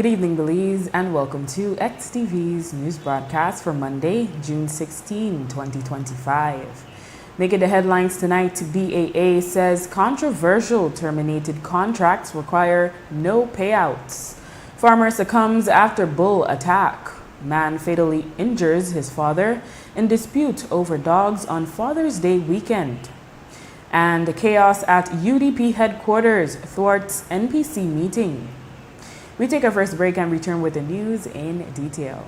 Good evening, Belize, and welcome to XTV's news broadcast for Monday, June 16, 2025. Making the headlines tonight, BAA says controversial terminated contracts require no payouts. Farmer succumbs after bull attack. Man fatally injures his father in dispute over dogs on Father's Day weekend. And chaos at UDP headquarters thwarts NPC meeting. We take our first break and return with the news in detail.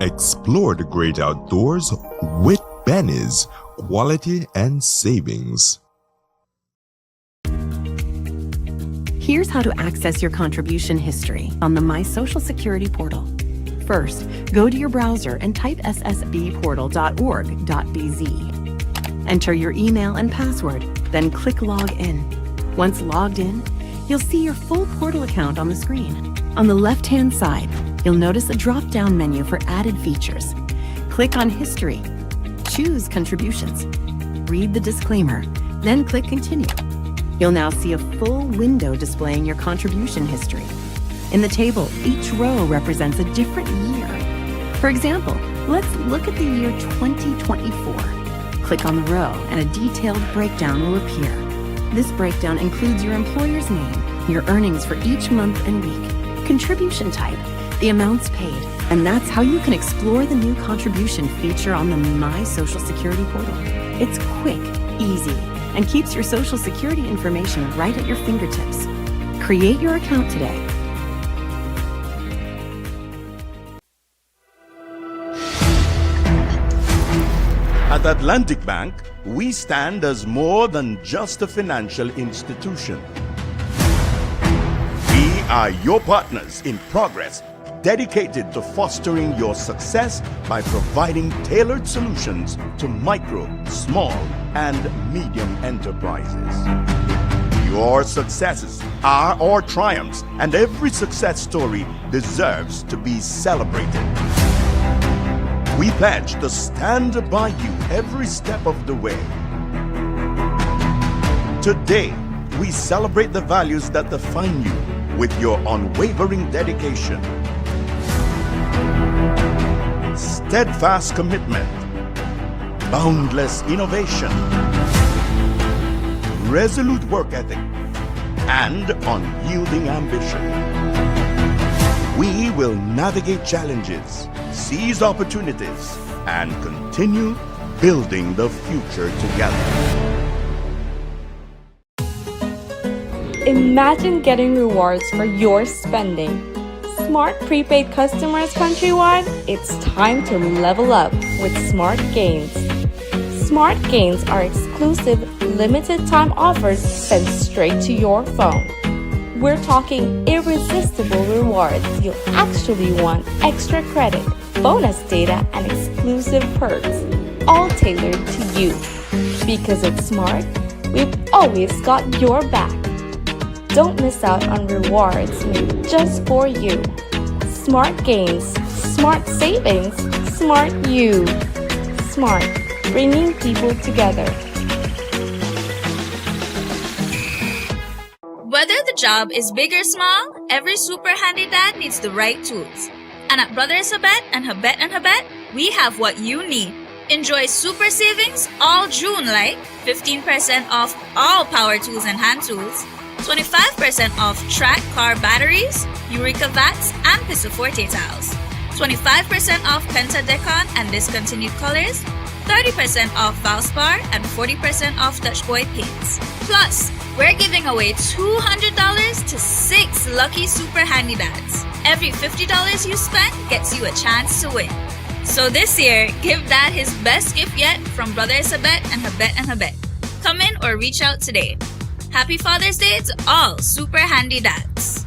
Explore the great outdoors with Benny's Quality and Savings. Here's how to access your contribution history on the My Social Security portal. First, go to your browser and type ssbportal.org.bz. Enter your email and password, then click Log In. Once logged in, you'll see your full portal account on the screen. On the left-hand side, you'll notice a drop-down menu for added features. Click on History, choose Contributions, read the disclaimer, then click Continue. You'll now see a full window displaying your contribution history. In the table, each row represents a different year. For example, let's look at the year 2024. Click on the row and a detailed breakdown will appear. This breakdown includes your employer's name, your earnings for each month and week, contribution type, the amounts paid, and that's how you can explore the new contribution feature on the My Social Security portal. It's quick, easy, and keeps your Social Security information right at your fingertips. Create your account today. At Atlantic Bank, we stand as more than just a financial institution. We are your partners in progress, dedicated to fostering your success by providing tailored solutions to micro, small, and medium enterprises. Your successes are our triumphs, and every success story deserves to be celebrated. We pledge to stand by you every step of the way. Today, we celebrate the values that define you with your unwavering dedication, steadfast commitment, boundless innovation, resolute work ethic, and unyielding ambition. We will navigate challenges, seize opportunities, and continue building the future together. Imagine getting rewards for your spending. Smart prepaid customers countrywide, it's time to level up with Smart Gains. Smart Gains are exclusive, limited time offers sent straight to your phone. We're talking irresistible rewards you'll actually want: extra credit, bonus data, and exclusive perks, all tailored to you. Because it's Smart, we've always got your back. Don't miss out on rewards made just for you. Smart Gains, Smart Savings, Smart You. Smart, bringing people together. Whether the job is big or small, every super handy dad needs the right tools. And at Brothers Habet and Habet, we have what you need. Enjoy super savings all June, like 15% off all power tools and hand tools, 25% off track car batteries, Eureka Vats, and Pistaforte towels, 25% off Penta Decon and discontinued colors, 30% off Valspar, and 40% off Dutch Boy paints. Plus, we're giving away $200 to 6 lucky Super Handy Dads. Every $50 you spend gets you a chance to win. So this year, give Dad his best gift yet from Brother Isabet and Habet. Come in or reach out today. Happy Father's Day to all Super Handy Dads.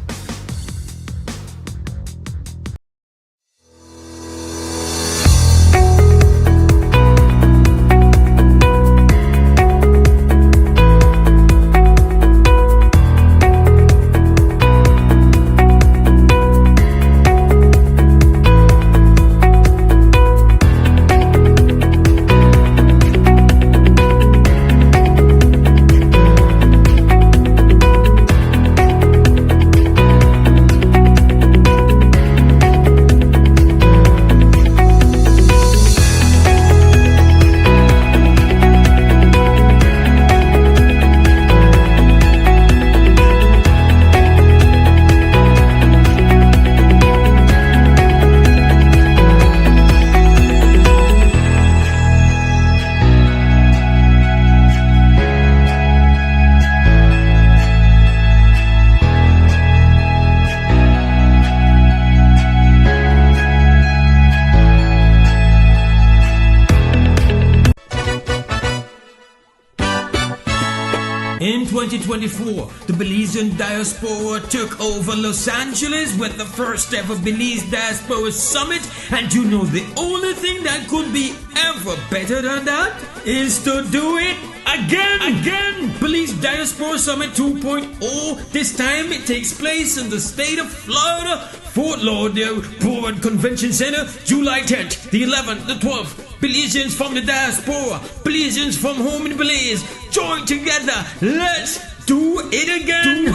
In 2024, the Belizean diaspora took over Los Angeles with the first ever Belize Diaspora Summit, and you know the only thing that could be ever better than that is to do it again. Belize Diaspora Summit 2.0. This time it takes place in the state of Florida, Fort Lauderdale Board Convention Center, July 10th, the 11th, the 12th. Belizeans from the diaspora, Belizeans from home in Belize, join together. Let's do it again.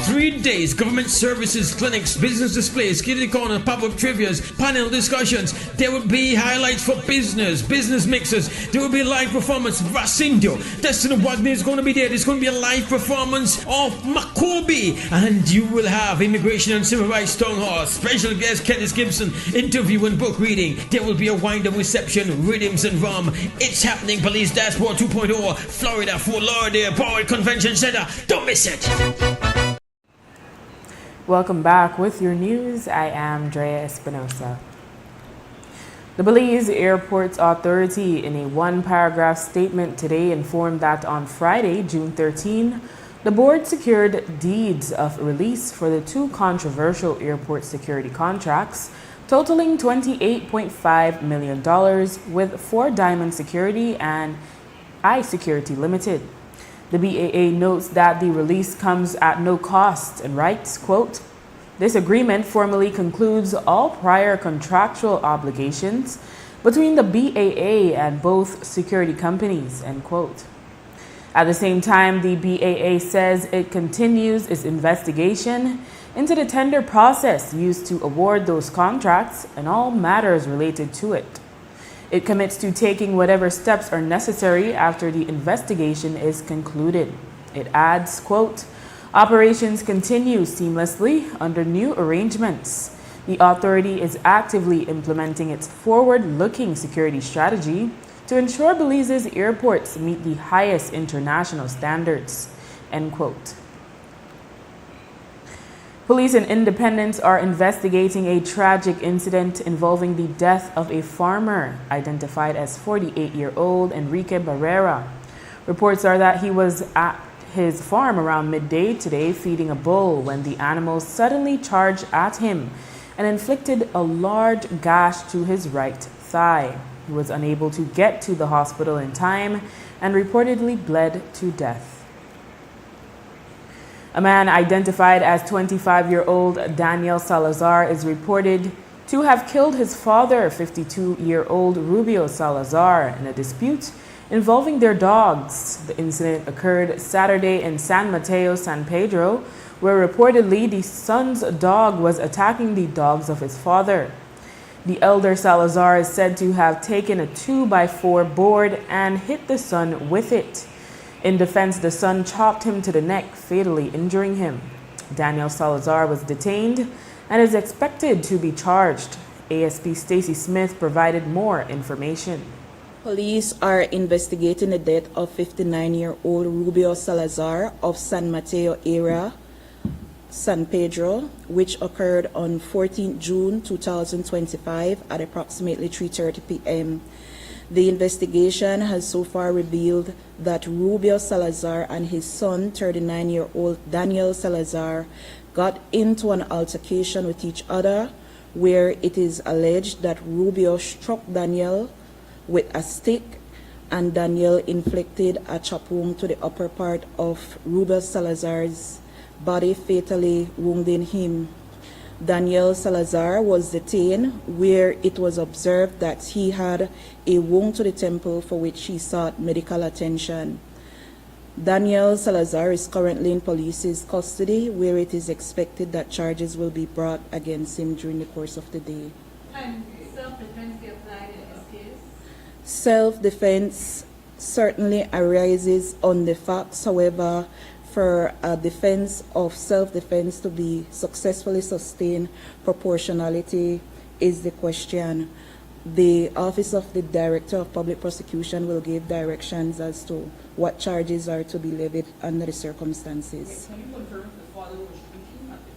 3 days, government services, clinics, business displays, kitty corner, pop-up trivias, panel discussions. There will be highlights for business mixers. There will be live performance. Racindio, Destiny Wagner is going to be there. There's going to be a live performance of Makobi. And you will have Immigration and Civil Rights Town Hall, special guest Kenneth Gibson, interview and book reading. There will be a wind-up reception, rhythms and rum. It's happening, Police Dashboard 2.0, Florida, Fort Lauderdale, Board Convention Center. Don't miss it. Welcome back with your news. I am Drea Espinosa. The Belize Airports Authority, in a one-paragraph statement today, informed that on Friday, June 13, the board secured deeds of release for the 2 controversial airport security contracts, totaling $28.5 million with 4 Diamond Security and iSecurity Limited. The BAA notes that the release comes at no cost and writes, quote, "This agreement formally concludes all prior contractual obligations between the BAA and both security companies," end quote. At the same time, the BAA says it continues its investigation into the tender process used to award those contracts and all matters related to it. It commits to taking whatever steps are necessary after the investigation is concluded. It adds, quote, "Operations continue seamlessly under new arrangements. The authority is actively implementing its forward-looking security strategy to ensure Belize's airports meet the highest international standards," end quote. Police and independents are investigating a tragic incident involving the death of a farmer identified as 48-year-old Enrique Barrera. Reports are that he was at his farm around midday today feeding a bull when the animal suddenly charged at him and inflicted a large gash to his right thigh. He was unable to get to the hospital in time and reportedly bled to death. A man identified as 25-year-old Daniel Salazar is reported to have killed his father, 52-year-old Rubio Salazar, in a dispute involving their dogs. The incident occurred Saturday in San Mateo, San Pedro, where reportedly the son's dog was attacking the dogs of his father. The elder Salazar is said to have taken a 2x4 board and hit the son with it. In defense, the son chopped him to the neck, fatally injuring him. Daniel Salazar was detained and is expected to be charged ASP Stacy Smith provided more information. Police are investigating the death of 59-year-old Rubio Salazar of San Mateo area, San Pedro, which occurred on 14 June 2025 at approximately 3:30 p.m. The investigation has so far revealed that Rubio Salazar and his son, 39-year-old Daniel Salazar, got into an altercation with each other, where it is alleged that Rubio struck Daniel with a stick and Daniel inflicted a chop wound to the upper part of Rubio Salazar's body, fatally wounding him. Daniel Salazar was detained, where it was observed that he had a wound to the temple for which he sought medical attention. Daniel Salazar is currently in police's custody, where it is expected that charges will be brought against him during the course of the day. Can self-defense be applied in this case? Self-defense certainly arises on the facts. However, for a defense of self-defense to be successfully sustained, proportionality is the question. The Office of the Director of Public Prosecution will give directions as to what charges are to be levied under the circumstances. Can you confirm if the father was drinking at the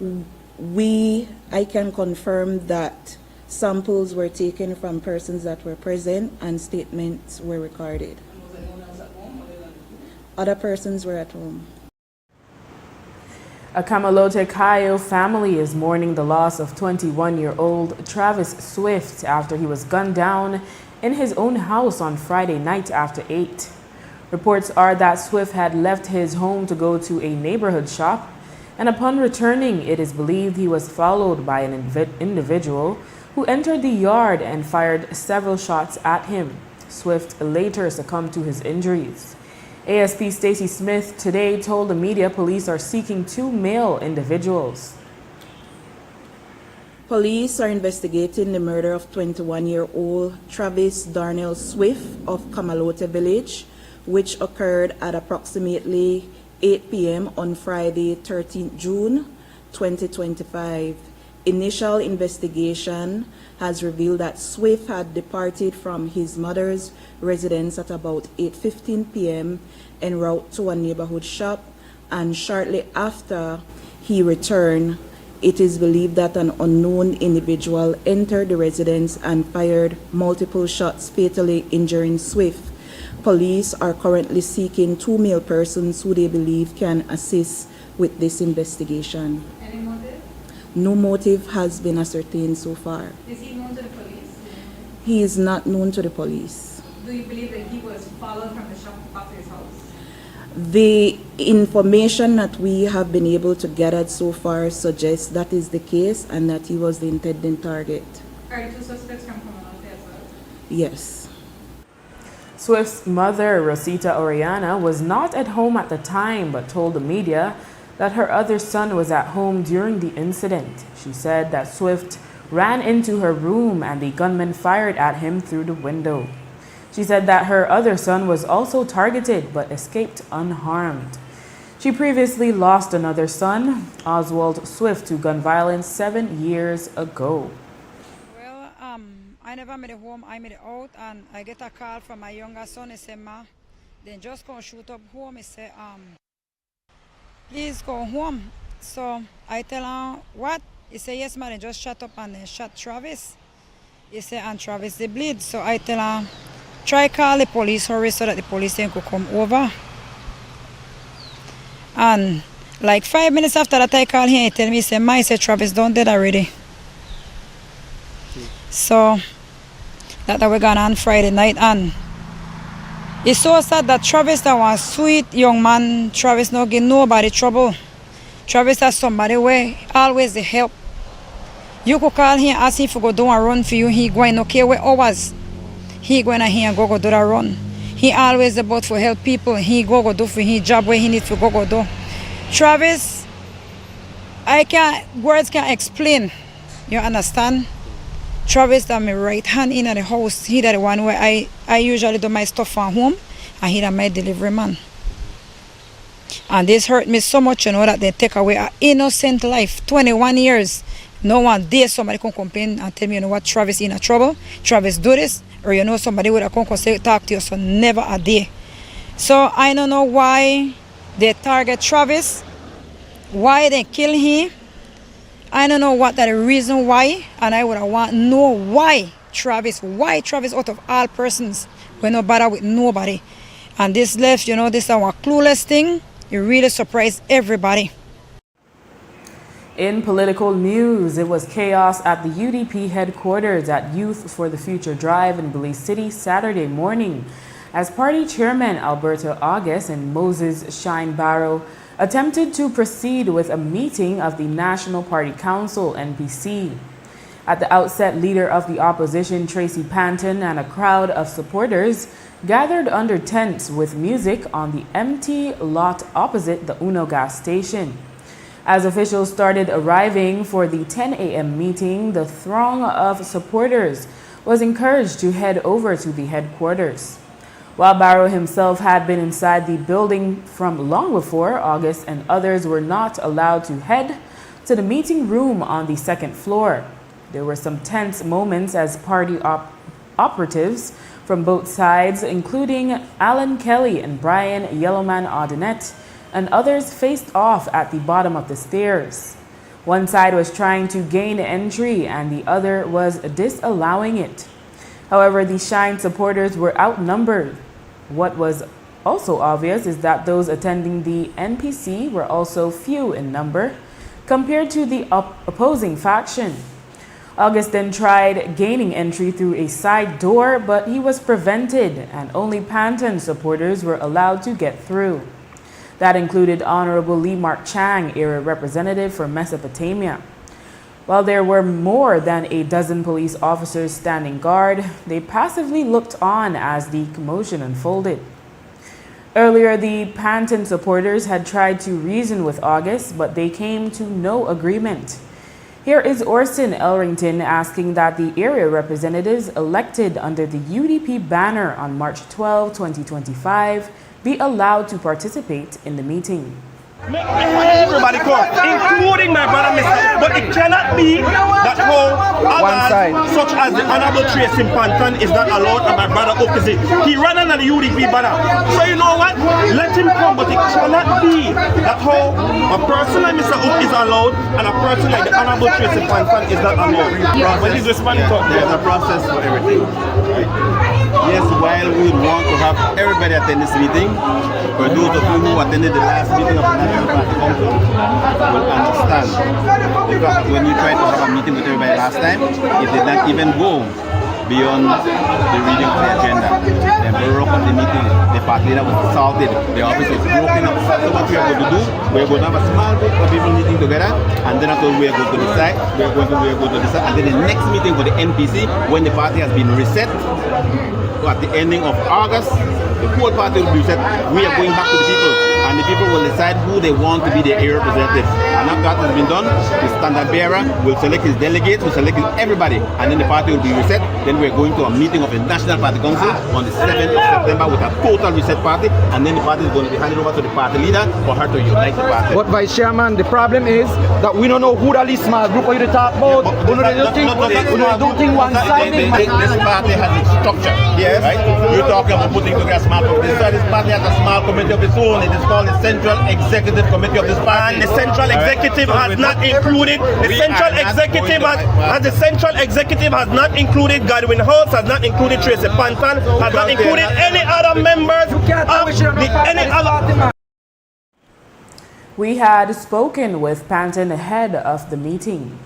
time? I can confirm that samples were taken from persons that were present and statements were recorded. And was anyone else at home other than you? Other persons were at home. A Camalote Cayo family is mourning the loss of 21-year-old Travis Swift after he was gunned down in his own house on Friday night after 8. Reports are that Swift had left his home to go to a neighborhood shop, and upon returning, it is believed he was followed by an individual who entered the yard and fired several shots at him. Swift later succumbed to his injuries. ASP Stacy Smith today told the media police are seeking 2 male individuals. Police are investigating the murder of 21-year-old Travis Darnell Swift of Camalote Village, which occurred at approximately 8 p.m. on Friday, 13 June 2025. Initial investigation has revealed that Swift had departed from his mother's residence at about 8:15 p.m. en route to a neighborhood shop, and shortly after he returned, it is believed that an unknown individual entered the residence and fired multiple shots, fatally injuring Swift. Police are currently seeking 2 male persons who they believe can assist with this investigation. Any motive? No motive has been ascertained so far. Is he known to the police? He is not known to the police. Do you believe that he was followed from the shop back to his house? The information that we have been able to gather so far suggests that is the case and that he was the intended target. Are the 2 suspects from Commonwealth as well? Yes. Swift's mother, Rosita Oriana, was not at home at the time but told the media that her other son was at home during the incident. She said that Swift ran into her room and the gunman fired at him through the window. She said that her other son was also targeted but escaped unharmed. She previously lost another son, Oswald Swift, to gun violence 7 years ago. Well, I never made it home, I made it out, and I get a call from my younger son. He said, "Ma, then just go shoot up home." He said, "Please go home." So I tell her, "What?" He said, "Yes, ma, they just shot up and they shot Travis." He said, "And Travis, they bleed." So I tell her, "Try call the police, hurry, so that the police then could come over." And like 5 minutes after that, I call him, he tell me, he said, "Ma," he said, "Travis done dead already." So that we gone on Friday night, and it's so sad that Travis, that was sweet young man, Travis no give nobody trouble. Travis has somebody where always the help. You could call him, ask him if he go do a run for you, he going no care where hours. He going to here and go do that run. He always about for help people. He go do for his job where he need to go do. Travis, words can't explain. You understand? Travis, that my right hand in the house. He that the one where I usually do my stuff from home, and he that my delivery man. And this hurt me so much, you know, that they take away an innocent life, 21 years. No one dare somebody come complain and tell me, you know what, Travis in a trouble, Travis do this, or you know somebody would have come say talk to you, so never a day. So I don't know why they target Travis, why they kill him. I don't know what that reason why, and I would want to know why Travis out of all persons, when no bother with nobody. And this left, you know, this is our clueless thing. It really surprised everybody. In political news, it was chaos at the UDP headquarters at Youth for the Future Drive in Belize City Saturday morning, as party chairman Alberto August and Moses Shine Barrow attempted to proceed with a meeting of the National Party Council, NPC. At the outset, leader of the opposition, Tracy Panton, and a crowd of supporters gathered under tents with music on the empty lot opposite the Uno gas station. As officials started arriving for the 10 a.m. meeting, the throng of supporters was encouraged to head over to the headquarters. While Barrow himself had been inside the building from long before, August and others were not allowed to head to the meeting room on the second floor. There were some tense moments as party operatives from both sides, including Alan Kelly and Brian Yellowman Audinette, and others faced off at the bottom of the stairs. One side was trying to gain entry and the other was disallowing it. However, the Shine supporters were outnumbered. What was also obvious is that those attending the NPC were also few in number compared to the opposing faction. August then tried gaining entry through a side door, but he was prevented and only Panton supporters were allowed to get through. That included Honorable Lee Mark Chang, area representative for Mesopotamia. While there were more than a dozen police officers standing guard, they passively looked on as the commotion unfolded. Earlier, the Panton supporters had tried to reason with August, but they came to no agreement. Here is Orson Elrington asking that the area representatives elected under the UDP banner on March 12, 2025, be allowed to participate in the meeting. Everybody come, including my brother, Mr. But it cannot be that how others, such as the Honorable Tracy Panton, is not allowed and my brother opposite. He ran under the UDP banner. So you know what? Let him come, but it cannot be that how a person like Mr. Oak is allowed and a person like the Honorable Tracy Panton is not allowed. When he's responding to there's a process for everything. Right? Yes, while we would want to have everybody attend this meeting, for those of you who attended the last meeting of the National Party Council will understand. Because when you tried to have a meeting with everybody last time, it did not even go beyond the reading of the agenda. Then we broke up the meeting, the party leader was assaulted, the office was broken up. So what we are going to do, we are going to have a small group of people meeting together, and then after we are going to decide, we are going to decide, and then the next meeting for the NPC, when the party has been reset, at the ending of August, the whole party will be reset. We are going back to the people, and the people will decide who they want to be their area representatives. And after that has been done, the standard bearer will select his delegates, will select everybody, and then the party will be reset. Then we're going to a meeting of the National Party Council on the 7th of September with a total reset party, and then the party is going to be handed over to the party leader for her to unite the party. But Vice Chairman, the problem is that we don't know who that is small group are you to talk about. We don't think one-sided. This party has its structure. Yes. Right? You're talking about putting together a small committee. This party has a small committee of its own. It is called the Central Executive Committee of this party. And the Central Executive has not included the Central Executive has not included Godwin House, has not included Tracy Panton, has not included any other members of any other. We had spoken with Panton ahead of the meeting.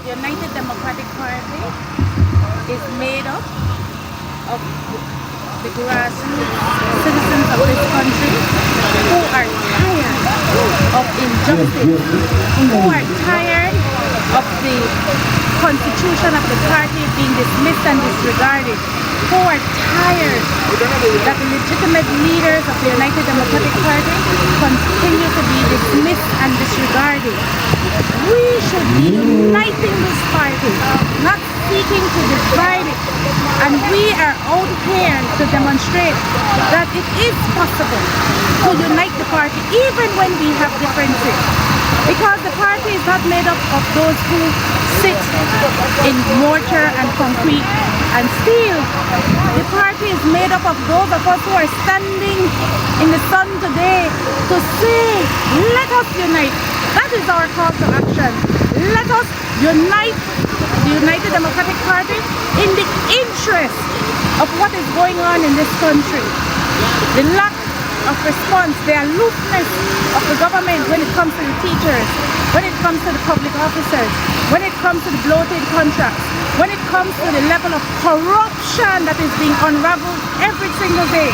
The United Democratic Party is made up of the grassroots citizens of this country who are tired of injustice, who are tired of the constitution of the party being dismissed and disregarded, who are tired that the legitimate leaders of the United Democratic Party continue to be dismissed and disregarded. We should be uniting this party, not seeking to divide it. And we are out here to demonstrate that it is possible to unite the party even when we have differences. Because the party is not made up of those who sit in mortar and concrete and steel. The party is made up of those of us who are standing in the sun today to say, let us unite. That is our call to action. Let us unite the United Democratic Party in the interest of what is going on in this country. The lack of response, the aloofness of the government when it comes to the teachers, when it comes to the public officers, when it comes to the bloated contracts, when it comes to the level of corruption that is being unraveled every single day,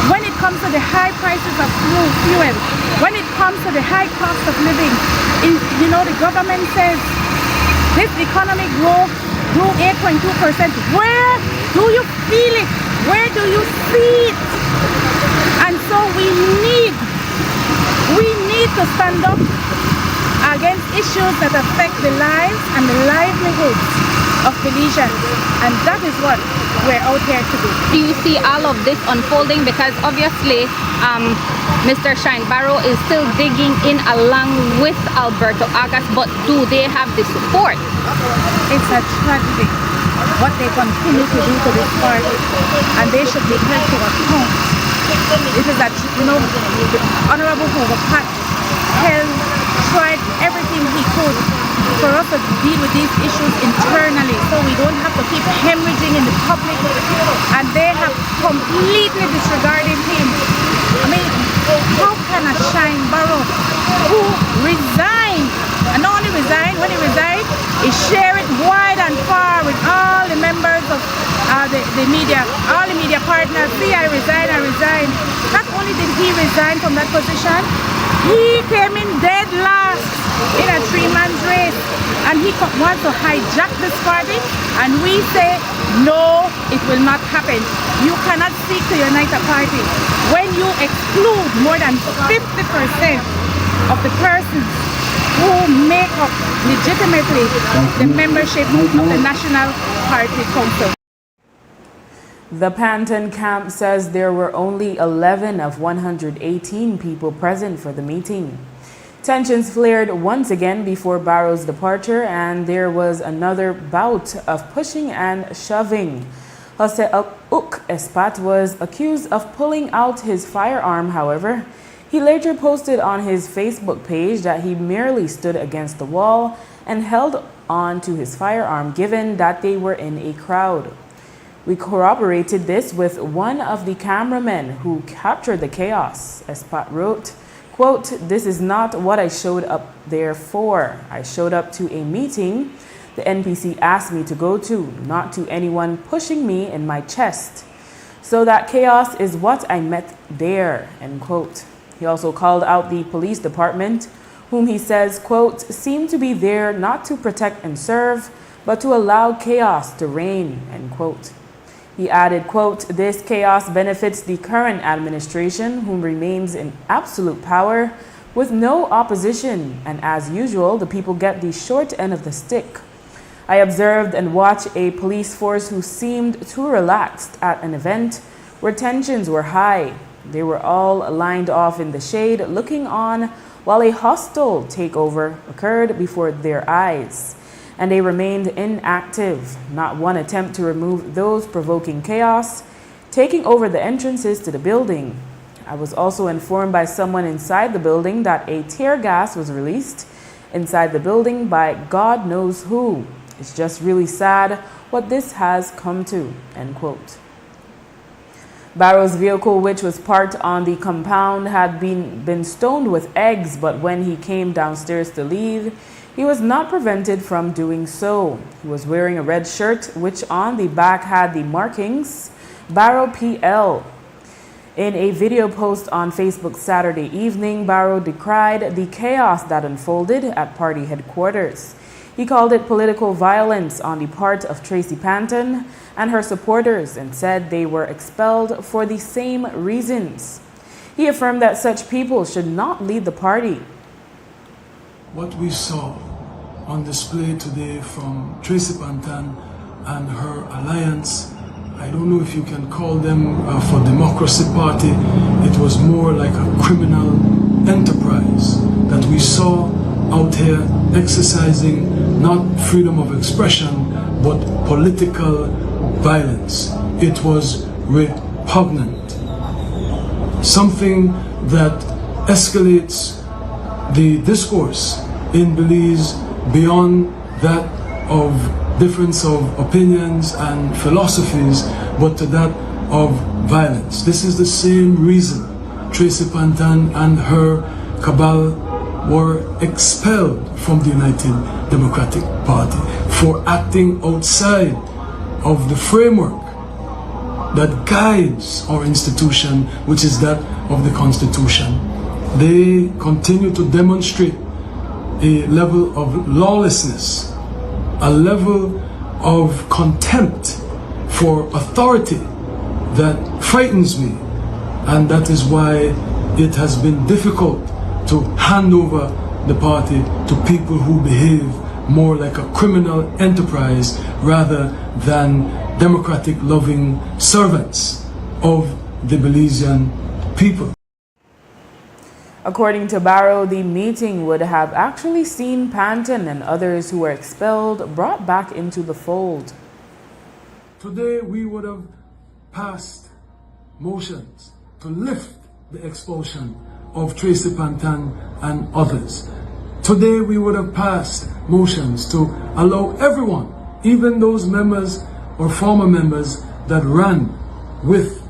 when it comes to the high prices of fuel, when it comes to the high cost of living. You know, the government says this economic growth grew 8.2%. Where do you feel it? Where do you see it? And so we need to stand up against issues that affect the lives and the livelihoods of Belizeans, and that is what we're out here to do. Do you see all of this unfolding? Because obviously Mr. Shine Barrow is still digging in along with Alberto Agas, but do they have the support? It's a tragedy what they continue to do to this party, and they should be held to account. It is that, you know, the Honorable Hoover Pat tried everything he could for us to deal with these issues internally, so we don't have to keep hemorrhaging in the public, and they have completely disregarded him. I mean, how can a Shine Barrow who resigned, and not only resigned, when he resigned, he shared it wide and far with all the members of the media, all the media partners. See, I resign. Not only did he resign from that position, he came in dead last in a three-man's race, and he wants to hijack this party, and we say no, it will not happen. You cannot seek to unite a party when you exclude more than 50% of the persons who make up legitimately the membership of the National Party Council. The Panton camp says there were only 11 of 118 people present for the meeting. Tensions flared once again before Barrow's departure, and there was another bout of pushing and shoving. Jose Uk Espat was accused of pulling out his firearm. However, he later posted on his Facebook page that he merely stood against the wall and held on to his firearm, given that they were in a crowd. We corroborated this with one of the cameramen who captured the chaos. Espat wrote, quote, "This is not what I showed up there for. I showed up to a meeting the NPC asked me to go to, not to anyone pushing me in my chest. So that chaos is what I met there," end quote. He also called out the police department, whom he says, quote, "seem to be there not to protect and serve, but to allow chaos to reign," end quote. He added, quote, "This chaos benefits the current administration, whom remains in absolute power with no opposition, and as usual, the people get the short end of the stick. I observed and watched a police force who seemed too relaxed at an event where tensions were high. They were all lined off in the shade, looking on while a hostile takeover occurred before their eyes. And they remained inactive, not one attempt to remove those provoking chaos, taking over the entrances to the building. I was also informed by someone inside the building that a tear gas was released inside the building by God knows who. It's just really sad what this has come to," end quote. Barrow's vehicle, which was parked on the compound, had been stoned with eggs, but when he came downstairs to leave, he was not prevented from doing so. He was wearing a red shirt, which on the back had the markings Barrow PL. In a video post on Facebook Saturday evening, Barrow decried the chaos that unfolded at party headquarters. He called it political violence on the part of Tracy Panton and her supporters and said they were expelled for the same reasons. He affirmed that such people should not lead the party. What we saw on display today from Tracy Panton and her alliance, I don't know if you can call them for Democracy Party, it was more like a criminal enterprise that we saw out here exercising not freedom of expression, but political violence. It was repugnant. Something that escalates the discourse in Belize beyond that of difference of opinions and philosophies, but to that of violence. This is the same reason Tracy Pantan and her cabal were expelled from the United Democratic Party for acting outside of the framework that guides our institution, which is that of the Constitution. They continue to demonstrate a level of lawlessness, a level of contempt for authority that frightens me, and that is why it has been difficult to hand over the party to people who behave more like a criminal enterprise rather than democratic loving servants of the Belizean people. According to Barrow, the meeting would have actually seen Panton and others who were expelled brought back into the fold. Today we would have passed motions to lift the expulsion of Tracy Pantan and others. Today we would have passed motions to allow everyone, even those members or former members that ran with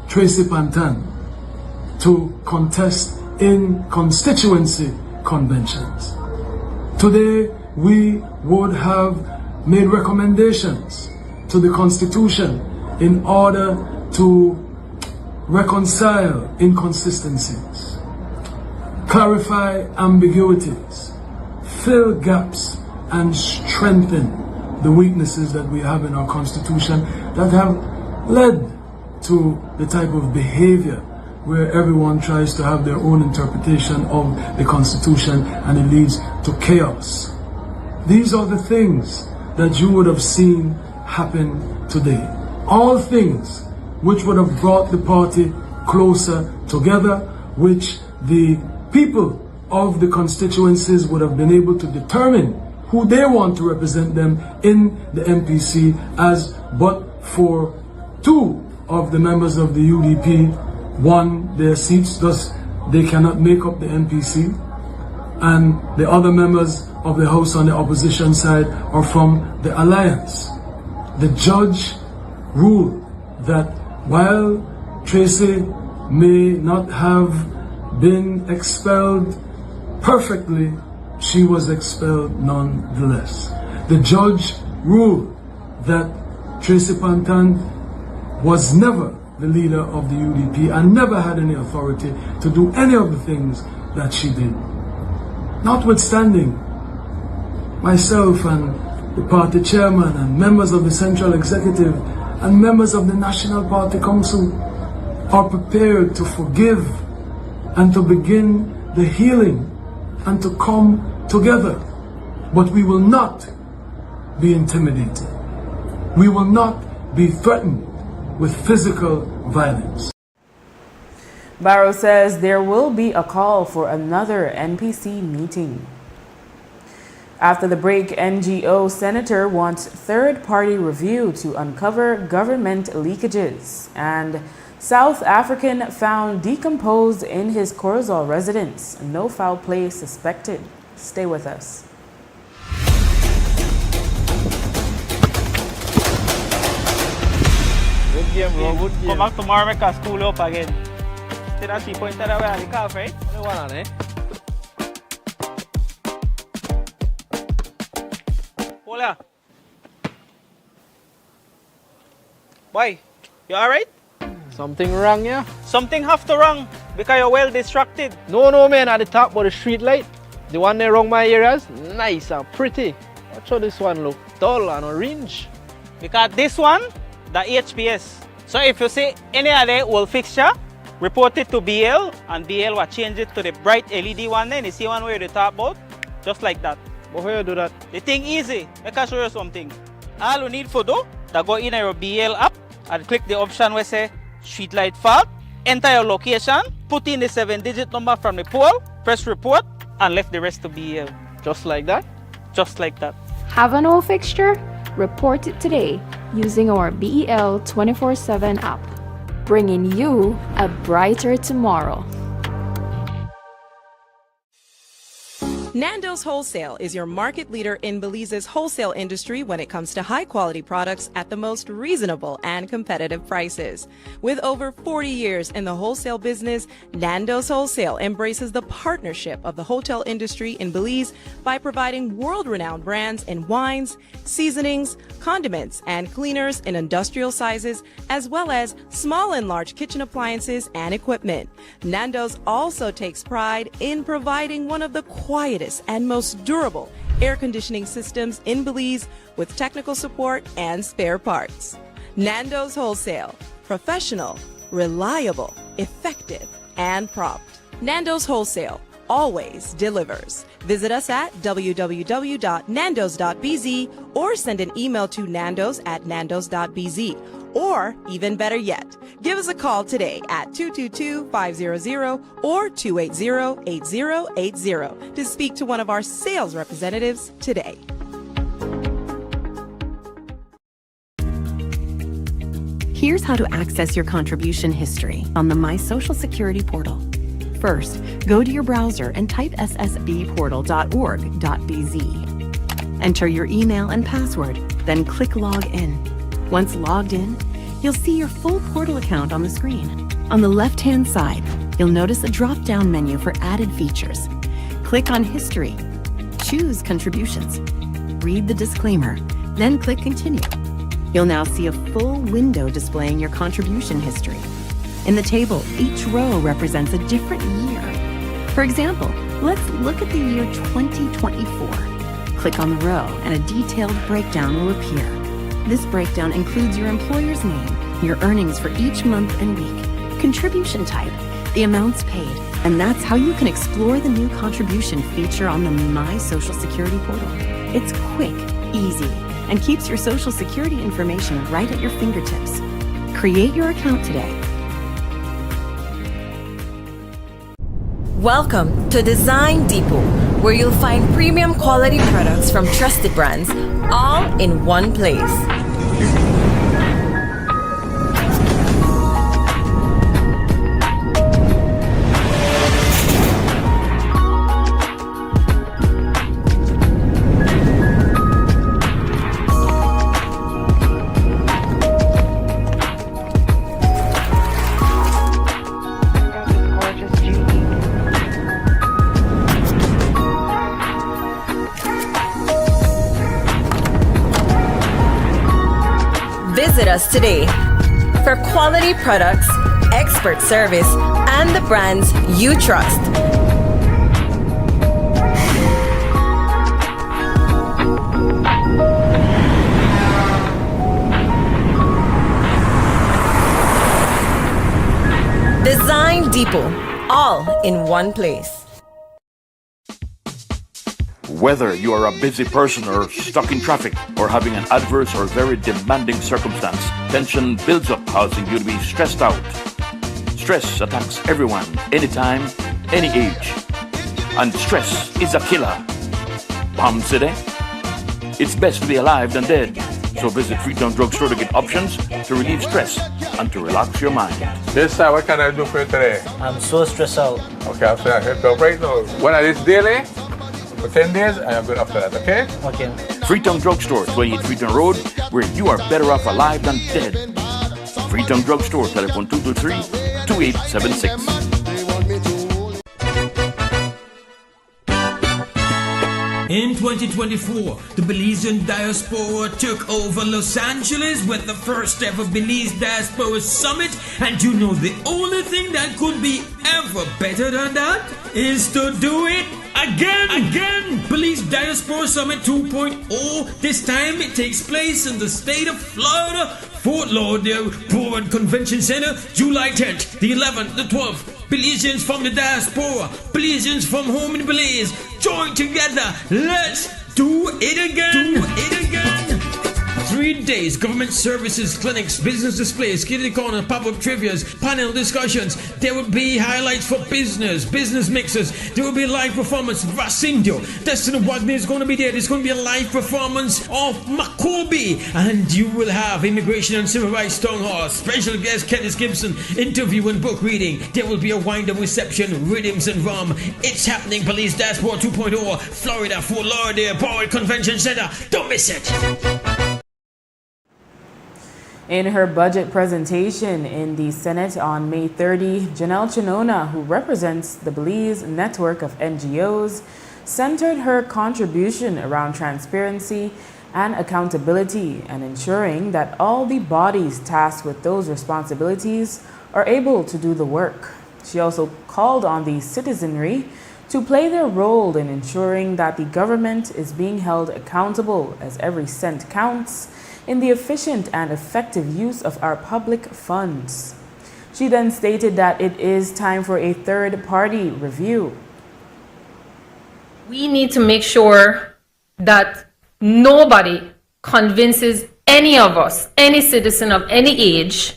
Tracy Pantan, to contest in constituency conventions. Today we would have made recommendations to the Constitution in order to reconcile inconsistencies, clarify ambiguities, fill gaps, and strengthen the weaknesses that we have in our Constitution that have led to the type of behavior where everyone tries to have their own interpretation of the Constitution and it leads to chaos. These are the things that you would have seen happen today. All things which would have brought the party closer together, which the people of the constituencies would have been able to determine who they want to represent them in the MPC, as but for two of the members of the UDP won their seats, thus they cannot make up the MPC, and the other members of the House on the opposition side are from the Alliance. The judge ruled that while Tracy may not have been expelled perfectly, she was expelled nonetheless. The judge ruled that Tracy Pantan was never the leader of the UDP and never had any authority to do any of the things that she did. Notwithstanding, myself and the party chairman and members of the Central Executive and members of the National Party Council are prepared to forgive and to begin the healing and to come together. But we will not be intimidated. We will not be threatened with physical violence. Barrow says there will be a call for another NPC meeting. After the break, NGO senator wants third-party review to uncover government leakages. And South African found decomposed in his Corozal residence. No foul play suspected. Stay with us. Good game, bro. Good game. Come back tomorrow, make us school up again. See that 3 pointer that way at the calf, right? Only one on it. Hola. Boy, you alright? Something wrong, yeah? Something have to wrong because you're well distracted. No, man, at the top but the street light. The one there around my areas, nice and pretty. Watch how this one look dull and orange. Because this one, the HPS. So if you see any other old fixture, report it to BL and BL will change it to the bright LED one then. You see one where the top about? Just like that. But how you do that? The thing easy. Make I show you something. All you need for do, to go in your BL app and click the option where say street light fault, enter your location, put in the 7-digit number from the pole, press report and left the rest to BL. Just like that? Just like that. Have an old fixture? Report it today using our BEL 24/7 app, bringing you a brighter tomorrow. Nando's Wholesale is your market leader in Belize's wholesale industry when it comes to high-quality products at the most reasonable and competitive prices. With over 40 years in the wholesale business, Nando's Wholesale embraces the partnership of the hotel industry in Belize by providing world-renowned brands in wines, seasonings, condiments, and cleaners in industrial sizes, as well as small and large kitchen appliances and equipment. Nando's also takes pride in providing one of the quietest and most durable air conditioning systems in Belize with technical support and spare parts. Nando's Wholesale. Professional, reliable, effective, and prompt. Nando's Wholesale always delivers. Visit us at www.nandos.bz or send an email to nandos@nandos.bz. Or, even better yet, give us a call today at 222-500 or 280-8080 to speak to one of our sales representatives today. Here's how to access your contribution history on the My Social Security portal. First, go to your browser and type ssbportal.org.bz. Enter your email and password, then click Log In. Once logged in, you'll see your full portal account on the screen. On the left-hand side, you'll notice a drop-down menu for added features. Click on History, choose Contributions, read the disclaimer, then click Continue. You'll now see a full window displaying your contribution history. In the table, each row represents a different year. For example, let's look at the year 2024. Click on the row and a detailed breakdown will appear. This breakdown includes your employer's name, your earnings for each month and week, contribution type, the amounts paid, and that's how you can explore the new contribution feature on the My Social Security portal. It's quick, easy, and keeps your Social Security information right at your fingertips. Create your account today. Welcome to Design Depot, where you'll find premium quality products from trusted brands, all in one place. Visit us today for quality products, expert service, and the brands you trust. Design Depot, all in one place. Whether you are a busy person or stuck in traffic or having an adverse or very demanding circumstance, tension builds up, causing you to be stressed out. Stress attacks everyone, anytime, any age. And stress is a killer. Palm City? It's best to be alive than dead. So visit Freetown Drugstore to get options to relieve stress and to relax your mind. Yes, sir. What can I do for you today? I'm so stressed out. Okay, I'm saying I help you right now. When I this daily, for 10 days, I am good after that, okay? Okay. Freetown Drugstore, 28 Freetown Road, where you are better off alive than dead. Freetown Drugstore, telephone 223-2876. In 2024, the Belizean diaspora took over Los Angeles with the first ever Belize Diaspora Summit, and you know the only thing that could be ever better than that is to do it again. Belize Diaspora Summit 2.0. This time it takes place in the state of Florida, Fort Lauderdale Board Convention Center, July 10th, the 11th, the 12th. Belizeans from the diaspora, Belizeans from home in Belize, join together. Let's do it again. 3 days, government services, clinics, business displays, kitty corner, pop-up trivias, panel discussions. There will be highlights for business mixers. There will be live performance of Racindio. Destiny Wagner is going to be there. There's going to be a live performance of Makobi. And you will have Immigration and Civil Rights Town Hall. Special guest Kenneth Gibson, interview and book reading. There will be a wind-up reception, rhythms and rum. It's happening. Police Dashboard 2.0, Florida, Fort Lauderdale, Powell Convention Center. Don't miss it. In her budget presentation in the Senate on May 30, Janelle Chinona, who represents the Belize network of NGOs, centered her contribution around transparency and accountability and ensuring that all the bodies tasked with those responsibilities are able to do the work. She also called on the citizenry to play their role in ensuring that the government is being held accountable as every cent counts in the efficient and effective use of our public funds. She then stated that it is time for a third-party review. We need to make sure that nobody convinces any of us, any citizen of any age,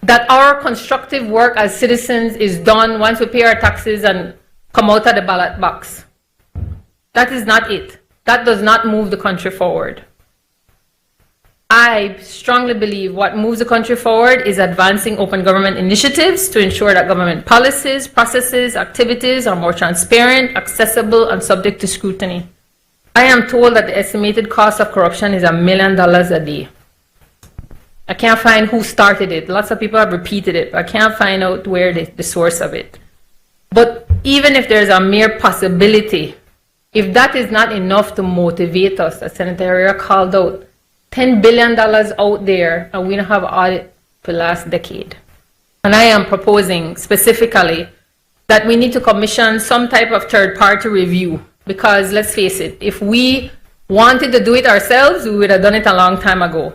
that our constructive work as citizens is done once we pay our taxes and come out of the ballot box. That is not it. That does not move the country forward. I strongly believe what moves the country forward is advancing open government initiatives to ensure that government policies, processes, activities are more transparent, accessible, and subject to scrutiny. I am told that the estimated cost of corruption is $1 million a day. I can't find who started it. Lots of people have repeated it, but I can't find out where the source of it. But even if there's a mere possibility, if that is not enough to motivate us, as Senator Herrera called out, $10 billion out there, and we don't have audit for the last decade. And I am proposing specifically that we need to commission some type of third-party review, because let's face it, if we wanted to do it ourselves, we would have done it a long time ago.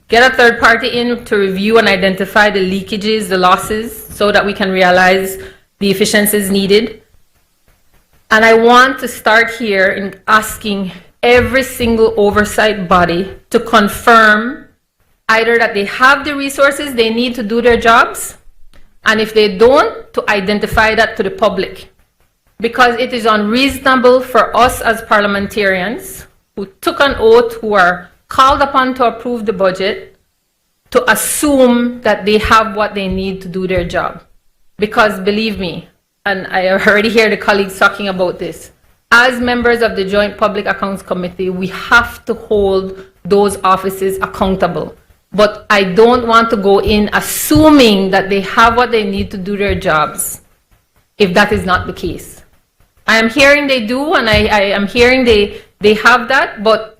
Get a third party in to review and identify the leakages, the losses, so that we can realize the efficiencies needed. And I want to start here in asking every single oversight body to confirm either that they have the resources they need to do their jobs, and if they don't, to identify that to the public. Because it is unreasonable for us as parliamentarians who took an oath, who are called upon to approve the budget, to assume that they have what they need to do their job. Because believe me, and I already hear the colleagues talking about this, as members of the Joint Public Accounts Committee, we have to hold those offices accountable. But I don't want to go in assuming that they have what they need to do their jobs, if that is not the case. I am hearing they do, and I am hearing they have that, but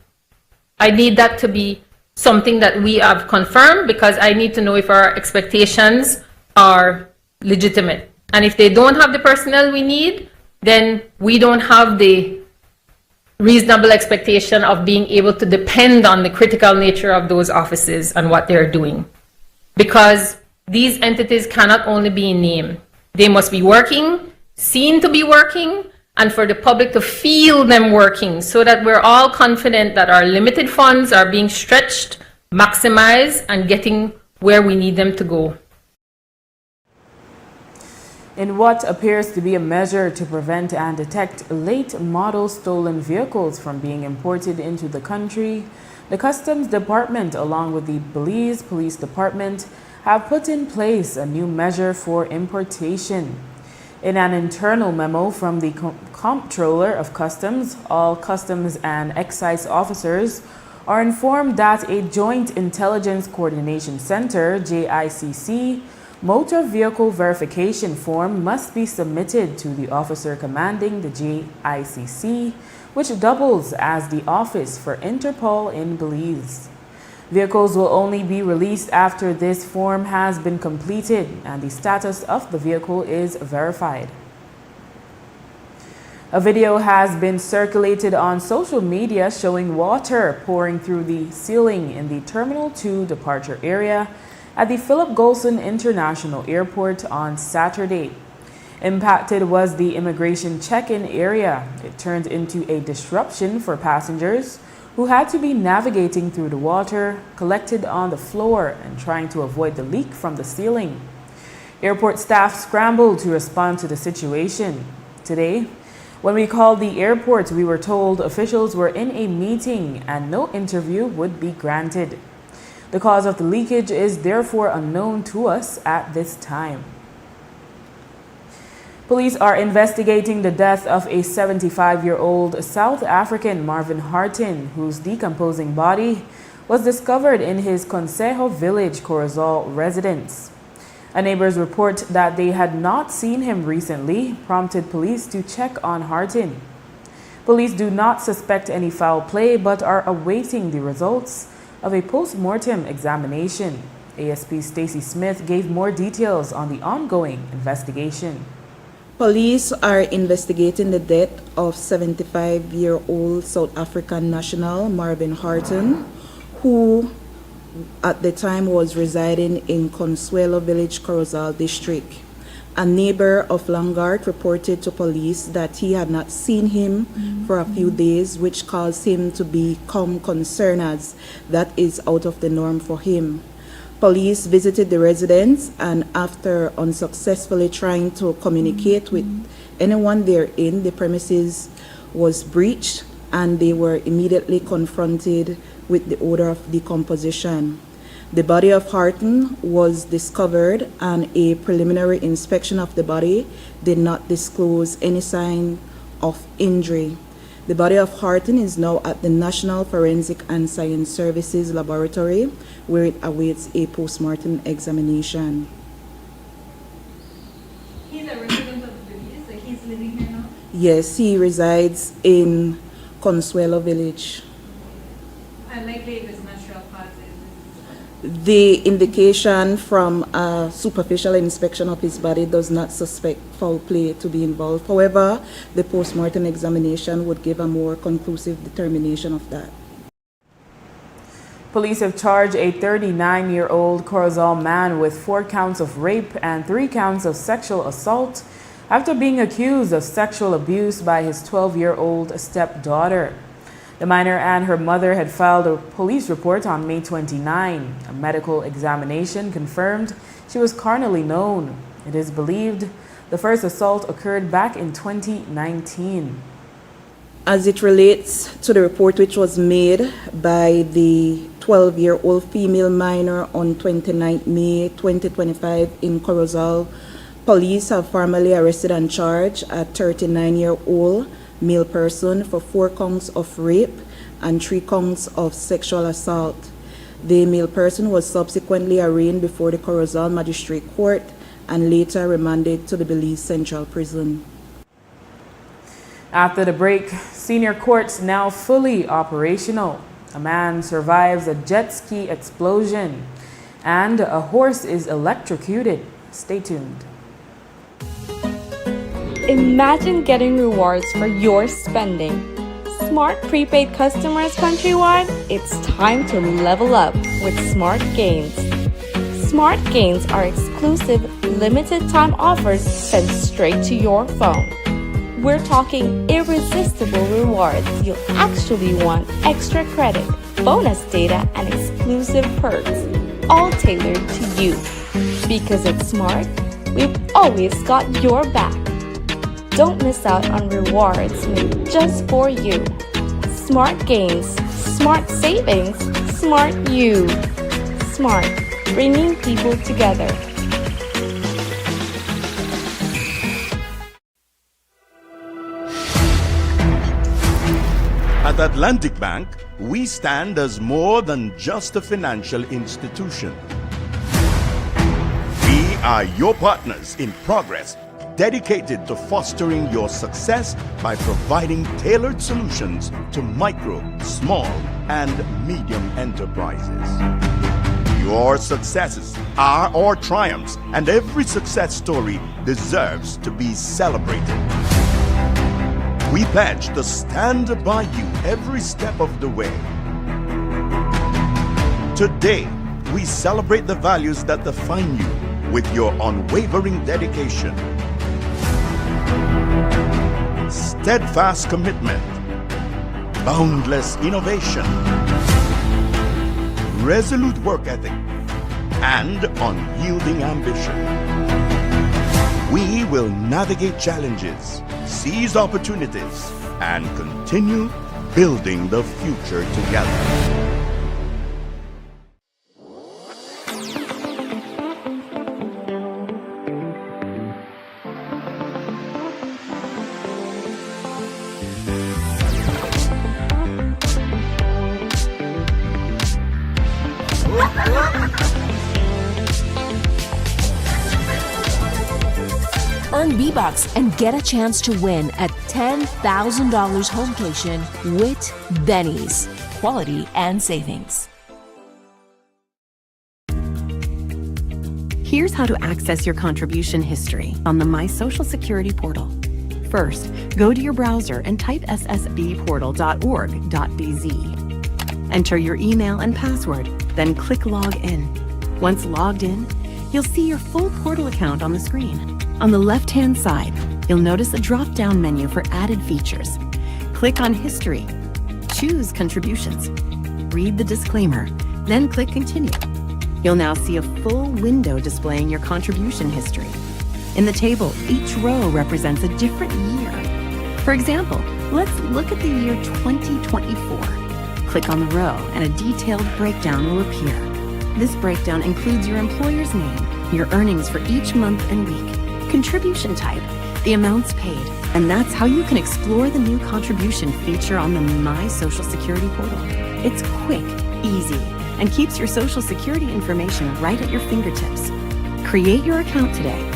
I need that to be something that we have confirmed, because I need to know if our expectations are legitimate. And if they don't have the personnel we need, then we don't have the reasonable expectation of being able to depend on the critical nature of those offices and what they're doing. Because these entities cannot only be in name. They must be working, seen to be working, and for the public to feel them working, so that we're all confident that our limited funds are being stretched, maximized, and getting where we need them to go. In what appears to be a measure to prevent and detect late model stolen vehicles from being imported into the country, the Customs Department, along with the Belize Police Department, have put in place a new measure for importation. In an internal memo from the Comptroller of Customs, all Customs and Excise officers are informed that a Joint Intelligence Coordination Center, JICC, motor vehicle verification form must be submitted to the officer commanding the JICC, which doubles as the office for Interpol in Belize. Vehicles will only be released after this form has been completed and the status of the vehicle is verified. A video has been circulated on social media showing water pouring through the ceiling in the Terminal 2 departure area at the Philip Golson International Airport on Saturday. Impacted was the immigration check-in area. It turned into a disruption for passengers who had to be navigating through the water, collected on the floor and trying to avoid the leak from the ceiling. Airport staff scrambled to respond to the situation. Today, when we called the airport, we were told officials were in a meeting and no interview would be granted. The cause of the leakage is therefore unknown to us at this time. Police are investigating the death of a 75-year-old South African, Marvin Harton, whose decomposing body was discovered in his Consejo Village, Corozal residence. A neighbor's report that they had not seen him recently prompted police to check on Harton. Police do not suspect any foul play but are awaiting the results of a post-mortem examination. ASP Stacy Smith gave more details on the ongoing investigation. Police are investigating the death of 75-year-old South African national Marvin Harton, who at the time was residing in Consuelo Village, Corozal District. A neighbor of Langart reported to police that he had not seen him for a few days, which caused him to become concerned as that is out of the norm for him. Police visited the residence and after unsuccessfully trying to communicate with anyone therein, the premises was breached and they were immediately confronted with the odor of decomposition. The body of Harton was discovered and a preliminary inspection of the body did not disclose any sign of injury. The body of Harton is now at the National Forensic and Science Services Laboratory, where it awaits a post-mortem examination. He's a resident of the village, like he's living here now? Yes, he resides in Consuelo Village. And likely it was natural causes. The indication from a superficial inspection of his body does not suspect foul play to be involved. However, the post-mortem examination would give a more conclusive determination of that. Police have charged a 39-year-old Corozal man with 4 counts of rape and 3 counts of sexual assault after being accused of sexual abuse by his 12-year-old stepdaughter. The minor and her mother had filed a police report on May 29. A medical examination confirmed she was carnally known. It is believed the first assault occurred back in 2019. As it relates to the report which was made by the 12-year-old female minor on 29 May 2025 in Corozal, police have formally arrested and charged a 39-year-old male person for 4 counts of rape and 3 counts of sexual assault. The male person was subsequently arraigned before the Corozal Magistrate Court and later remanded to the Belize Central Prison. After the break, senior courts now fully operational. A man survives a jet ski explosion and a horse is electrocuted. Stay tuned. Imagine getting rewards for your spending. Smart prepaid customers countrywide, it's time to level up with Smart Gains. Smart Gains are exclusive, limited time offers sent straight to your phone. We're talking irresistible rewards. You'll actually want extra credit, bonus data, and exclusive perks, all tailored to you. Because it's Smart, we've always got your back. Don't miss out on rewards made just for you. Smart Gains, Smart Savings, Smart You. Smart, bringing people together. At Atlantic Bank, we stand as more than just a financial institution. We are your partners in progress, dedicated to fostering your success by providing tailored solutions to micro, small, and medium enterprises. Your successes are our triumphs, and every success story deserves to be celebrated. We pledge to stand by you every step of the way. Today, we celebrate the values that define you with your unwavering dedication, steadfast commitment, boundless innovation, resolute work ethic, and unyielding ambition. We will navigate challenges, seize opportunities, and continue building the future together. Earn V-Bucks and get a chance to win a $10,000 homecation with Benny's. Quality and savings. Here's how to access your contribution history on the My Social Security portal. First, go to your browser and type ssbportal.org.bz. Enter your email and password, then click Log In. Once logged in, you'll see your full portal account on the screen. On the left-hand side, you'll notice a drop-down menu for added features. Click on History. Choose Contributions. Read the disclaimer, then click Continue. You'll now see a full window displaying your contribution history. In the table, each row represents a different year. For example, let's look at the year 2024. Click on the row and a detailed breakdown will appear. This breakdown includes your employer's name, your earnings for each month and week, contribution type, the amounts paid, and that's how you can explore the new contribution feature on the My Social Security portal. It's quick, easy, and keeps your Social Security information right at your fingertips. Create your account today.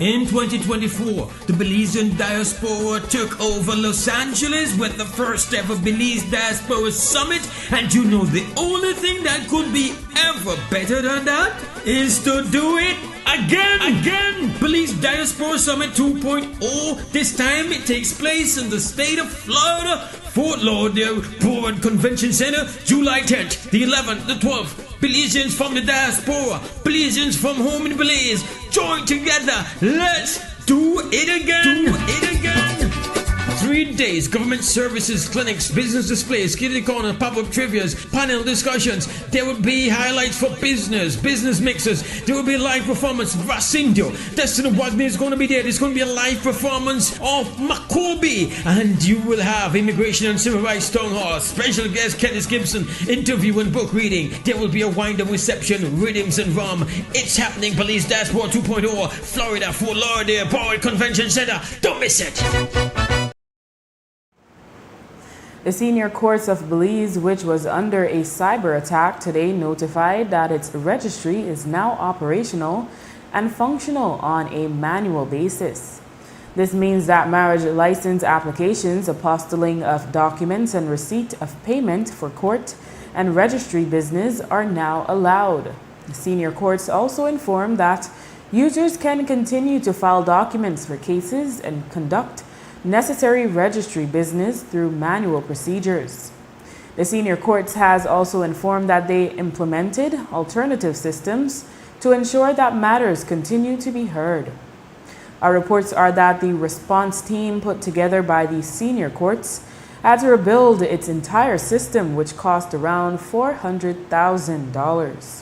In 2024, the Belizean diaspora took over Los Angeles with the first ever Belize Diaspora Summit. And you know the only thing that could be ever better than that is to do it again. Belize Diaspora Summit 2.0. This time it takes place in the state of Florida, Fort Lauderdale Board Convention Center, July 10th, the 11th, the 12th. Belizeans from the diaspora, Belizeans from home in Belize, join together. Let's do it again. 3 days, government services, clinics, business displays, kitty corner, pop-up trivias, panel discussions. There will be highlights for business mixers. There will be live performance. Racindio, Destiny Wagner is going to be there. There's going to be a live performance of Makobi. And you will have Immigration and Civil Rights Town Hall, special guest Kenneth Gibson, interview and book reading. There will be a wind-up reception, rhythms and rum. It's happening, Belize Diaspora 2.0, Florida, Fort Lauderdale Board Convention Center. Don't miss it. The Senior Courts of Belize, which was under a cyber attack today, notified that its registry is now operational and functional on a manual basis. This means that marriage license applications, apostilling of documents, and receipt of payment for court and registry business are now allowed. The Senior Courts also informed that users can continue to file documents for cases and conduct necessary registry business through manual procedures. The Senior Courts has also informed that they implemented alternative systems to ensure that matters continue to be heard. Our reports are that the response team put together by the Senior Courts had to rebuild its entire system, which cost around $400,000.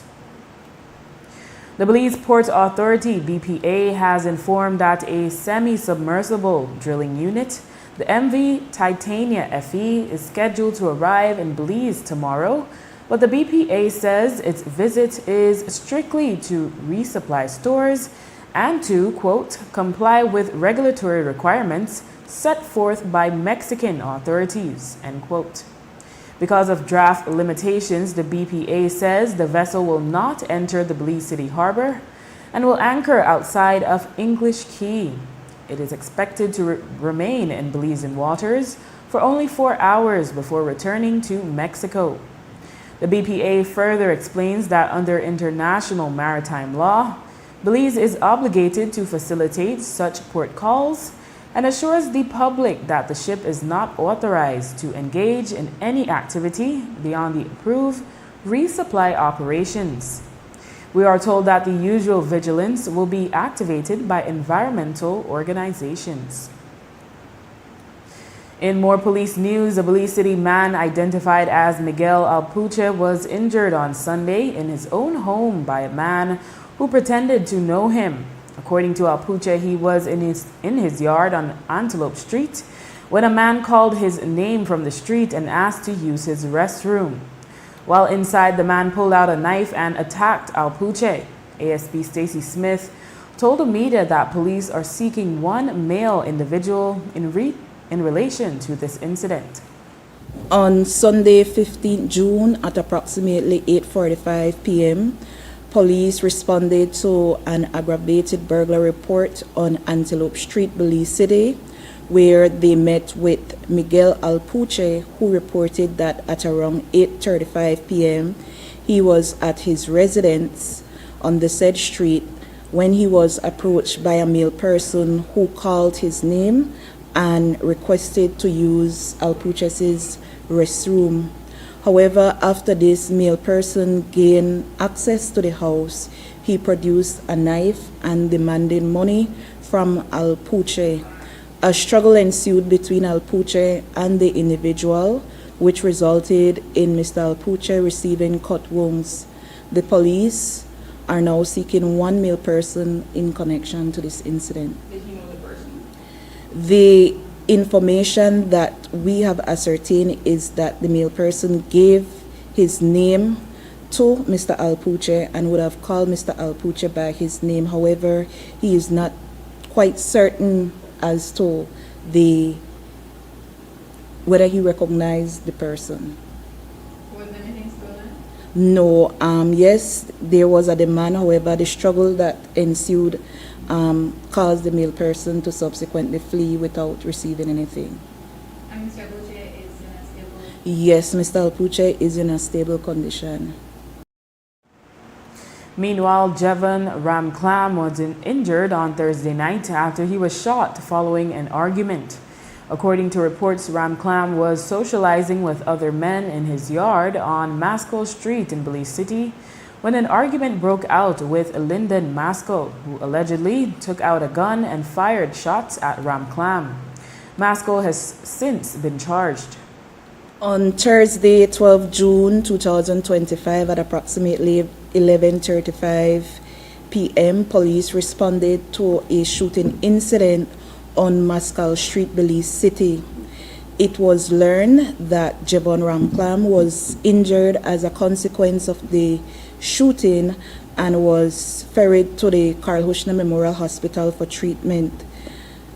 The Belize Port Authority, BPA, has informed that a semi-submersible drilling unit, the MV Titania FE, is scheduled to arrive in Belize tomorrow, but the BPA says its visit is strictly to resupply stores and to, quote, comply with regulatory requirements set forth by Mexican authorities, end quote. Because of draft limitations, the BPA says the vessel will not enter the Belize City Harbor and will anchor outside of English Key. It is expected to remain in Belizean waters for only 4 hours before returning to Mexico. The BPA further explains that under international maritime law, Belize is obligated to facilitate such port calls and assures the public that the ship is not authorized to engage in any activity beyond the approved resupply operations. We are told that the usual vigilance will be activated by environmental organizations. In more police news, a Belize City man identified as Miguel Alpuche was injured on Sunday in his own home by a man who pretended to know him. According to Alpuche, he was in his yard on Antelope Street when a man called his name from the street and asked to use his restroom. While inside, the man pulled out a knife and attacked Alpuche. ASP Stacy Smith told the media that police are seeking one male individual in relation to this incident. On Sunday, 15 June at approximately 8:45 p.m., police responded to an aggravated burglary report on Antelope Street, Belize City, where they met with Miguel Alpuche, who reported that at around 8:35 p.m., he was at his residence on the said street when he was approached by a male person who called his name and requested to use Alpuche's restroom. However, after this male person gained access to the house, he produced a knife and demanded money from Alpuche. A struggle ensued between Alpuche and the individual, which resulted in Mr. Alpuche receiving cut wounds. The police are now seeking one male person in connection to this incident. Did he know the person? The information that we have ascertained is that the male person gave his name to Mr. Alpuche and would have called Mr. Alpuche by his name. However, he is not quite certain as to whether he recognized the person. Was anything stolen? No. Yes, there was a demand. However, the struggle that ensued caused the male person to subsequently flee without receiving anything. And Mr. Alpuche is in a stable? Yes, Mr. Alpuche is in a stable condition. Meanwhile, Jevon Ramclam was injured on Thursday night after he was shot following an argument. According to reports, Ramclam was socializing with other men in his yard on Masco Street in Belize City when an argument broke out with Lyndon Masco, who allegedly took out a gun and fired shots at Ramclam. Masco has since been charged. On Thursday, 12 June 2025 at approximately 11:35 p.m., police responded to a shooting incident on Mascal Street, Belize City. It was learned that Jevon Ramclam was injured as a consequence of the shooting and was ferried to the Carl Hushner Memorial Hospital for treatment.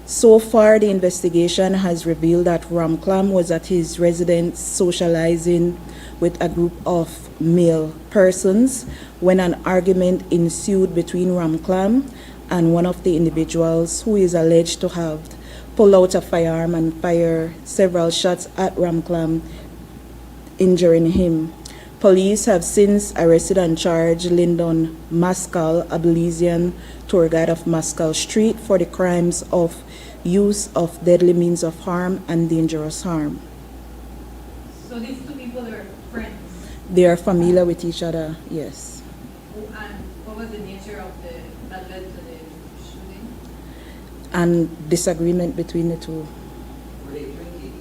So far, the investigation has revealed that Ramclam was at his residence socializing with a group of male persons when an argument ensued between Ramclam and one of the individuals who is alleged to have pulled out a firearm and fired several shots at Ramclam, injuring him. Police have since arrested and charged Lyndon Mascal, a Belizean tour guide of Mascal Street, for the crimes of use of deadly means of harm and dangerous harm. So these two people are friends? They are familiar with each other, yes. And what was the nature of that led to the shooting? And disagreement between the two. Were they drinking?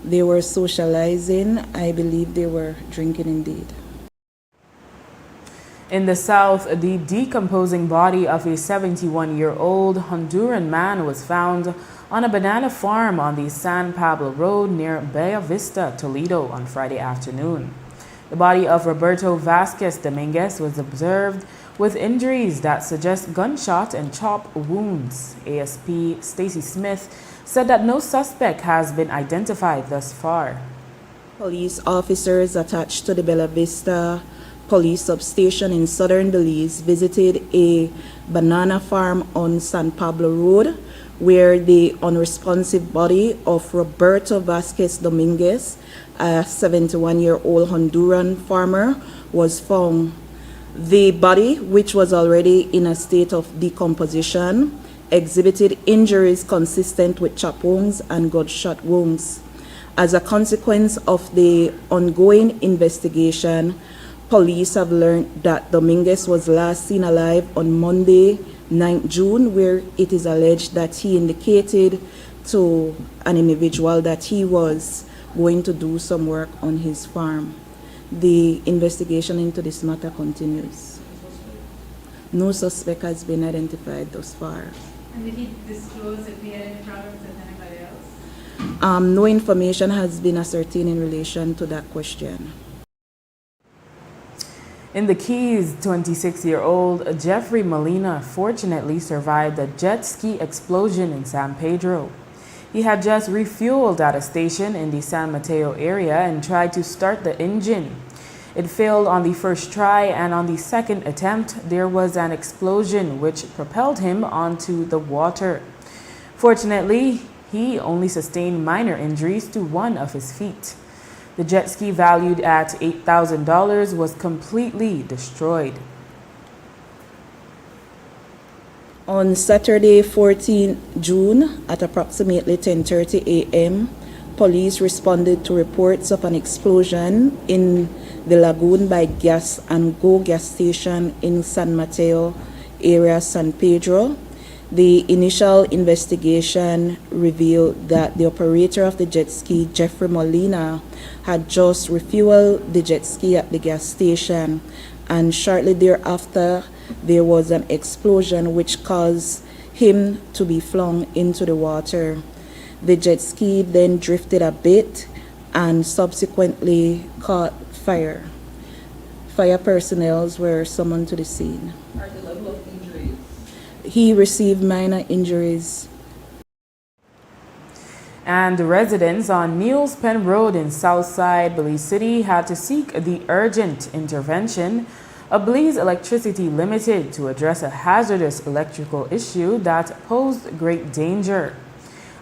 They were socializing. I believe they were drinking indeed. In the south, the decomposing body of a 71-year-old Honduran man was found on a banana farm on the San Pablo Road near Bella Vista, Toledo on Friday afternoon. The body of Roberto Vasquez Dominguez was observed with injuries that suggest gunshot and chop wounds. ASP Stacy Smith said that no suspect has been identified thus far. Police officers attached to the Bella Vista police substation in southern Belize visited a banana farm on San Pablo Road where the unresponsive body of Roberto Vasquez Dominguez, a 71-year-old Honduran farmer, was found. The body, which was already in a state of decomposition, exhibited injuries consistent with chop wounds and gunshot wounds. As a consequence of the ongoing investigation, Police have learned that Dominguez was last seen alive on Monday, 9th June, where it is alleged that he indicated to an individual that he was going to do some work on his farm. The investigation into this matter continues. No suspect has been identified thus far. And did he disclose if he had any problems with anybody else? No information has been ascertained in relation to that question. In the Keys, 26-year-old Jeffrey Molina fortunately survived a jet ski explosion in San Pedro. He had just refueled at a station in the San Mateo area and tried to start the engine. It failed on the first try, and on the second attempt, there was an explosion which propelled him onto the water. Fortunately, he only sustained minor injuries to one of his feet. The jet ski, valued at $8,000, was completely destroyed. On Saturday, 14 June, at approximately 10:30 a.m., police responded to reports of an explosion in the Lagoon by Gas and Go gas station in San Mateo area, San Pedro. The initial investigation revealed that the operator of the jet ski, Jeffrey Molina, had just refueled the jet ski at the gas station, and shortly thereafter there was an explosion which caused him to be flung into the water. The jet ski then drifted a bit and subsequently caught fire. Fire personnel were summoned to the scene. Are the level of injuries? He received minor injuries. And residents on Niels Penn Road in Southside Belize City had to seek the urgent intervention of Belize Electricity Limited to address a hazardous electrical issue that posed great danger.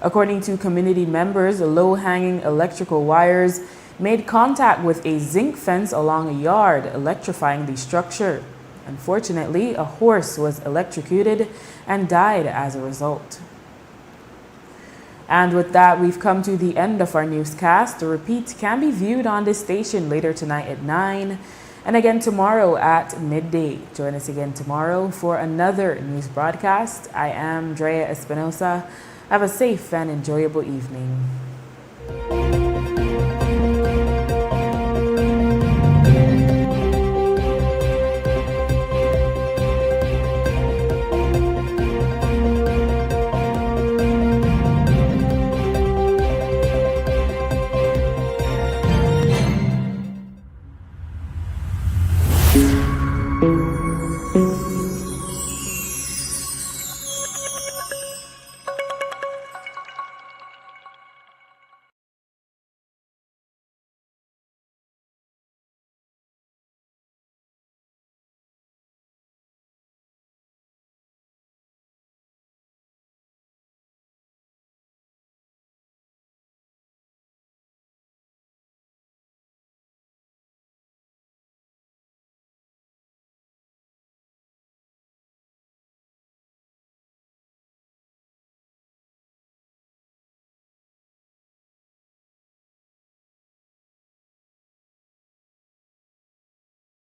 According to community members, low-hanging electrical wires made contact with a zinc fence along a yard, electrifying the structure. Unfortunately, a horse was electrocuted and died as a result. And with that, we've come to the end of our newscast. The repeat can be viewed on this station later tonight at 9 and again tomorrow at midday. Join us again tomorrow for another news broadcast. I am Drea Espinosa. Have a safe and enjoyable evening.